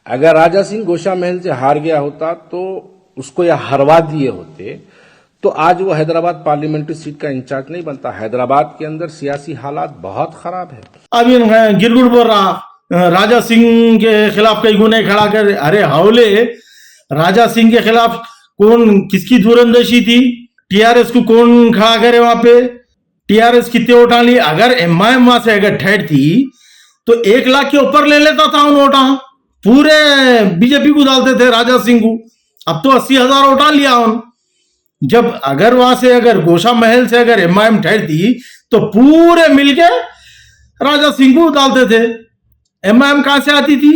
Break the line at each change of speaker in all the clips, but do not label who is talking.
अगर राजा सिंह गोशा महल से हार गया होता तो उसको या हरवा दिए होते तो आज वो हैदराबाद पार्लियामेंट्री सीट का इंचार्ज नहीं बनता। हैदराबाद के अंदर सियासी हालात बहुत खराब है।
अभी गिरगुड़ बोल रहा राजा सिंह के खिलाफ कई गुने खड़ा कर। अरे हावले, राजा सिंह के खिलाफ कौन, किसकी दूरंदेशी थी? टीआरएस को कौन खड़ा करे वहां पे? टीआरएस कितने वोटा ली? अगर एमआईएम वहां से अगर ठहरती तो 1 लाख के ऊपर ले लेता था उन वोटा, पूरे बीजेपी को डालते थे राजा सिंह को। अब तो 80,000 वोटा लिया उन। जब अगर वहां से अगर गोशा महल से अगर एमआईएम ठहरती तो पूरे मिलके राजा सिंह को डालते थे। एमआईएम कहां से आती थी?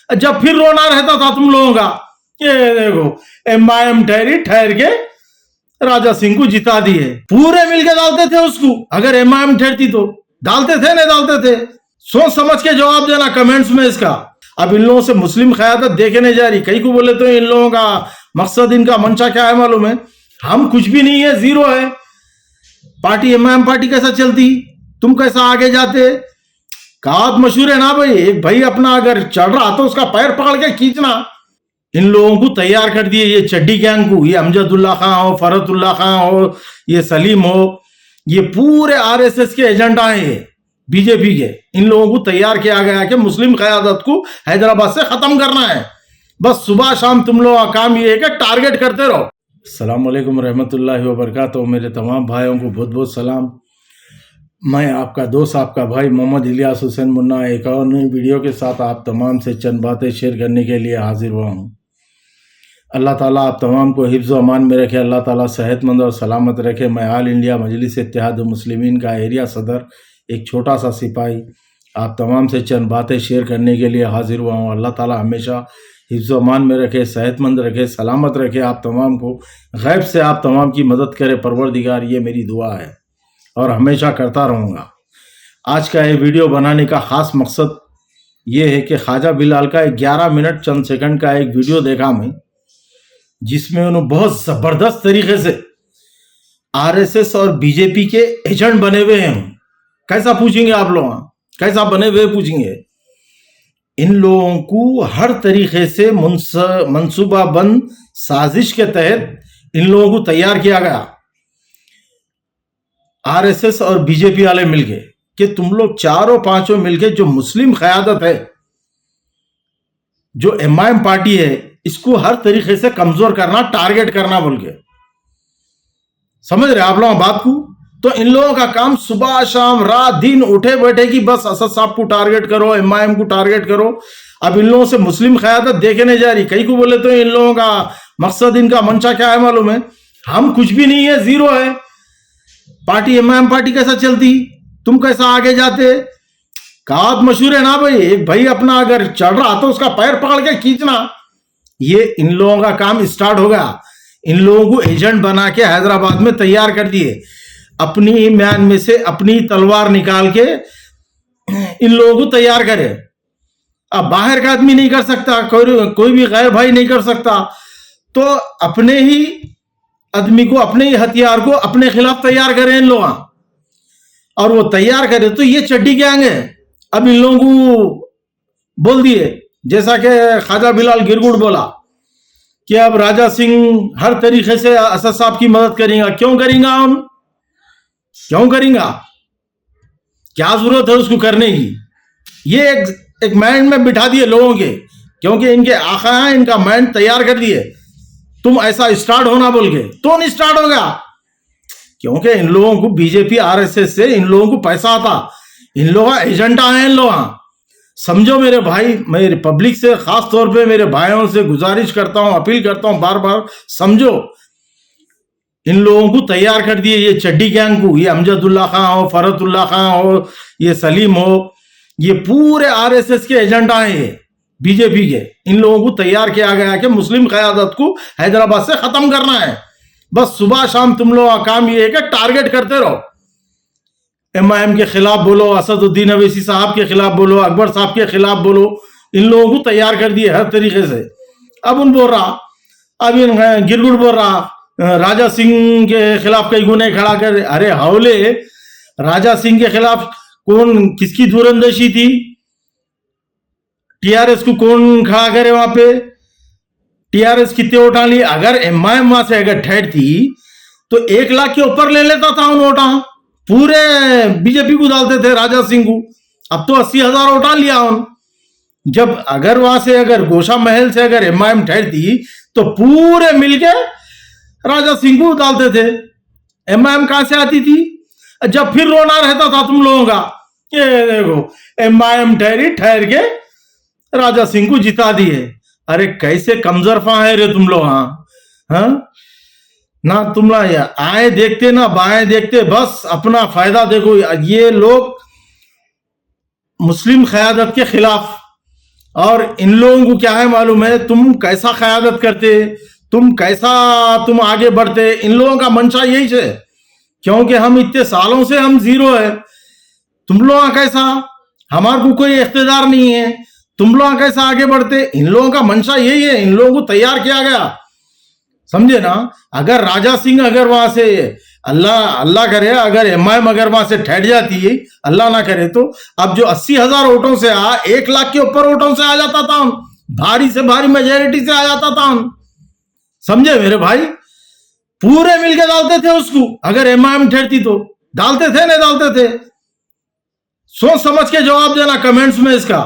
जब फिर रोना रहता था तुम लोगों का, ये देखो एमआईएम ठहर के राजा सिंह को जिता दिए, पूरे मिलके डालते थे उसको। अगर एमआईएम ठहरती तो डालते थे, नहीं डालते थे? सोच समझ के जवाब देना कमेंट्स में इसका। अब इन लोगों से मुस्लिम क़यादत देखे नहीं जा रही। कई को बोले तो इन लोगों का मकसद, इनका मंशा क्या है मालूम है? हम कुछ भी नहीं है, जीरो है। पार्टी एमआईएम पार्टी कैसा चलती, तुम कैसा आगे जाते? कहावत मशहूर है ना भाई, एक भाई अपना अगर चढ़ रहा तो उसका पैर पकड़ के खींचना। इन लोगों को तैयार कर दिए, ये चड्डी गैंग को, ये अमजदुल्ला खां हो, फरतुल्ला खां हो, ये सलीम हो, ये पूरे आरएसएस के एजेंडा हैं, ये बीजेपी के। इन लोगों को तैयार किया गया कि मुस्लिम क़यादत को हैदराबाद से खत्म करना है। बस सुबह शाम तुम लोगों का काम ये है कि टारगेट करते रहो। अस्सलाम वालेकुम रहमतुल्लाहि व बरकातहू। मेरे तमाम भाइयों को बहुत बहुत सलाम। मैं आपका दोस्त, आपका भाई मोहम्मद इलियास हुसैन मुन्ना एक और नई वीडियो के साथ आप तमाम से चंद बातें शेयर करने के लिए हाजिर हुआ हूँ। अल्लाह ताला आप तमाम को हिफ्ज़ व अमान में रखे, अल्लाह ताला सेहतमंद और सलामत रखे। मैं ऑल इंडिया मजलिस इत्तेहाद मुस्लिमीन का एरिया सदर, एक छोटा सा सिपाही, आप तमाम से चंद बातें शेयर करने के लिए हाजिर हुआ हूँ। अल्लाह ताला हमेशा हिफ्ज़ व अमान में रखे, सेहतमंद रखे, सलामत रखे आप तमाम को। गैब से आप तमाम की मदद करे परवरदिगार, ये मेरी दुआ है और हमेशा करता रहूँगा। आज का ये वीडियो बनाने का ख़ास मकसद ये है कि ख्वाजा बिलाल का 11 मिनट चंद सेकंड का एक वीडियो देखा मैं, जिसमें उन्होंने बहुत ज़बरदस्त तरीके से आरएसएस और बीजेपी के एजेंट बने हुए हैं। कैसा पूछेंगे आप लोग, कैसा बने हुए पूछेंगे? इन लोगों को हर तरीके से मंसूबाबंद साजिश के तहत इन लोगों को तैयार किया गया, आरएसएस और बीजेपी वाले मिलके, कि तुम लोग चारों पांचों मिलके जो मुस्लिम क़यादत है, जो एमआईएम पार्टी है, इसको हर तरीके से कमजोर करना, टारगेट करना बोल के। समझ रहे आप लोग बात को? तो इन लोगों का काम सुबह शाम रात दिन उठे बैठे की बस असद साहब को टारगेट करो, एमआईएम को टारगेट करो। अब इन लोगों से मुस्लिम क़यादत देखे नहीं जा रही। कई को बोले तो इन लोगों का मकसद, इनका मंशा क्या है मालूम है? हम कुछ भी नहीं है, जीरो है। पार्टी एमआईएम पार्टी कैसा चलती, तुम कैसा आगे जाते? कहावत मशहूर है ना भाई, एक भाई अपना अगर चढ़ रहा तो उसका पैर पकड़ के खींचना। ये इन लोगों का काम स्टार्ट हो गया। इन लोगों को एजेंट बना के हैदराबाद में तैयार कर दिए। अपनी म्यान में से अपनी तलवार निकाल के इन लोगों को तैयार करे। अब बाहर का आदमी नहीं कर सकता, कोई भी गैर भाई नहीं कर सकता, तो अपने ही आदमी को, अपने ही हथियार को अपने खिलाफ तैयार करें इन लोग। और वो तैयार करे तो ये चड्डी गैंग है। अब इन लोगों को बोल दिए, जैसा कि ख्वाजा बिलाल गिरगुड़ बोला कि अब राजा सिंह हर तरीके से असद साहब की मदद करेगा। क्यों करेगा उन? क्यों करेगा? क्या जरूरत है उसको करने की? ये एक माइंड में बिठा दिए लोगों के, क्योंकि इनके आका हैं, इनका माइंड तैयार कर दिए तुम ऐसा स्टार्ट होना बोल के। तो नहीं स्टार्ट होगा, क्योंकि इन लोगों को बीजेपी आरएसएस से इन लोगों को पैसा आता, इन लोगों का एजेंडा है इन लोग। समझो मेरे भाई, मेरे पब्लिक से खास तौर पे मेरे भाइयों से गुजारिश करता हूं, अपील करता हूं बार बार, समझो। इन लोगों को तैयार कर दिए, ये चड्डी गैंग को, ये अमजदुल्ला खां हो, फरतुल्ला खां हो, ये सलीम हो, ये पूरे आरएसएस के एजेंडा हैं, ये बीजेपी के। इन लोगों को तैयार किया गया कि मुस्लिम क़यादत को हैदराबाद से खत्म करना है। बस सुबह शाम तुम लोगों का काम ये है कि टारगेट करते रहो। एमआईएम के खिलाफ बोलो, असदुद्दीन अवैसी साहब के खिलाफ बोलो, अकबर साहब के खिलाफ बोलो, इन लोगों को तैयार कर दिए हर तरीके से। अब उन बोल रहा, अब इन गिरगुड़ बोल रहा राजा सिंह के खिलाफ कई गुने खड़ा कर। अरे हावले, राजा सिंह के खिलाफ कौन, किसकी दूरंदेशी थी? टीआरएस को कौन खड़ा करे वहां पे? टीआरएस कितने वोटा लिए? अगर एमआईएम वहां से अगर ठहरती तो 1 लाख के ऊपर ले लेता था उन वोटा, पूरे बीजेपी को डालते थे राजा सिंह को। अब तो 80,000 वोटा लिया उन। जब अगर वहां से अगर गोशा महल से अगर एमआईएम ठहरती तो पूरे मिलके राजा सिंह को डालते थे। एमआईएम कहां से आती थी? जब फिर रोना रहता था तुम लोगों का, ये देखो एमआईएम ठहर के राजा सिंह को जिता दिए। अरे कैसे कमजोरफा है रे तुम लोग। हाँ, ना तुम आए देखते ना बाएं देखते, बस अपना फायदा देखो। ये लोग मुस्लिम क़यादत के खिलाफ, और इन लोगों को क्या है मालूम है तुम कैसा क़यादत करते, तुम आगे बढ़ते। इन लोगों का मंशा यही है, क्योंकि हम इतने सालों से हम जीरो है। तुम लोग कैसा, हमारे को कोई इख्तिदार नहीं है, तुम लोग कैसा आगे बढ़ते? इन लोगों का मंशा यही है, इन लोगों को तैयार किया गया, समझे ना। अगर राजा सिंह अगर वहां से अल्लाह करे अगर एमआईएम अगर वहां से ठहर जाती है, अल्लाह ना करे, तो अब जो 80,000 वोटों से 1 लाख के ऊपर वोटों से आ जाता था, भारी से भारी मेजोरिटी से आ जाता था, समझे मेरे भाई। पूरे मिलके डालते थे उसको, अगर एमआईएम ठहरती तो डालते थे, नहीं डालते थे। सोच समझ के जवाब देना कमेंट्स में इसका,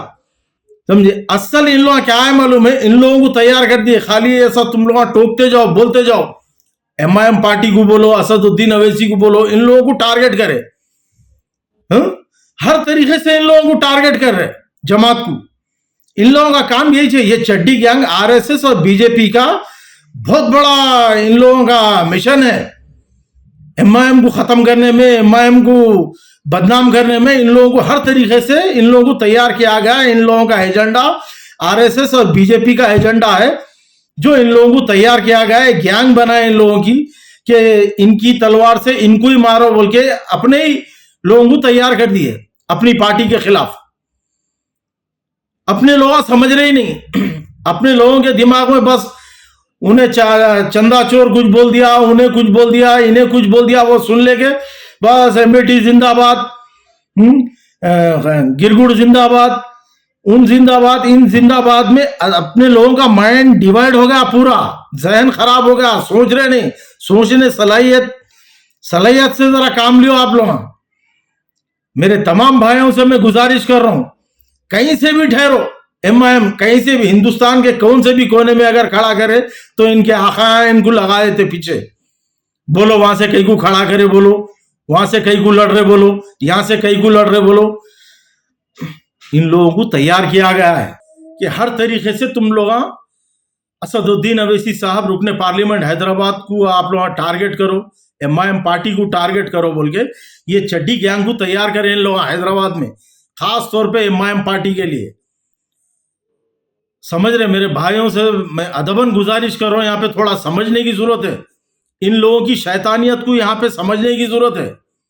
समझे। असल इन लोगों क्या है मालूम है, इन लोगों को तैयार कर दिए। खाली ऐसा तुम लोग टोकते जाओ, बोलते जाओ, एमआईएम पार्टी को बोलो, असदुद्दीन अवैसी को बोलो, इन लोगों को टारगेट करे। हर तरीके से इन लोगों को टारगेट कर रहे जमात को। इन लोगों का काम यही है, ये चड्डी गैंग आरएसएस और बीजेपी का बहुत बड़ा इन लोगों का मिशन है। एमआईएम को खत्म करने में, एमआईएम को बदनाम करने में इन लोगों को हर तरीके से इन लोगों को तैयार किया गया है। इन लोगों का एजेंडा आरएसएस और बीजेपी का एजेंडा है, जो इन लोगों को तैयार किया गया है। गैंग बनाए इन लोगों की कि इनकी तलवार से इनको ही मारो बोल के, अपने ही लोगों को तैयार कर दिए अपनी पार्टी के खिलाफ। अपने लोग समझ रहे ही नहीं, अपने लोगों के दिमाग में बस उन्हें चंदा चोर कुछ बोल दिया, उन्हें कुछ बोल दिया, इन्हें कुछ बोल दिया, वो सुन लेके बस एमबीटी जिंदाबाद, गिरगुड़ जिंदाबाद, उन जिंदाबाद, इन जिंदाबाद में अपने लोगों का माइंड डिवाइड हो गया, पूरा जहन खराब हो गया। सोच रहे नहीं, सोचने सलाहियत से जरा काम लियो आप लोग। मेरे तमाम भाइयों से मैं गुजारिश कर रहा हूं, कहीं से भी ठहरो, एमआईएम कहीं से भी हिंदुस्तान के कौन से भी कोने में अगर खड़ा करे तो इनके आखा इनको लगा देते पीछे। बोलो वहां से कहीं को खड़ा करे, बोलो वहां से कहीं को लड़ रहे, बोलो यहां से कहीं को लड़ रहे, बोलो। इन लोगों को तैयार किया गया है कि हर तरीके से तुम लोग असदुद्दीन अवैसी साहब रुकने पार्लियामेंट हैदराबाद को आप लोग टारगेट करो, एमआईएम पार्टी को टारगेट करो बोल के ये चड्डी गैंग को तैयार करें इन लोग हैदराबाद में, खास तौर पे एमआईएम पार्टी के लिए। समझ रहे मेरे भाइयों से मैं अदबन गुजारिश कर रहा हूं, यहाँ पे थोड़ा समझने की जरूरत है। इन लोगों की शैतानियत को यहाँ पे समझने की जरूरत है।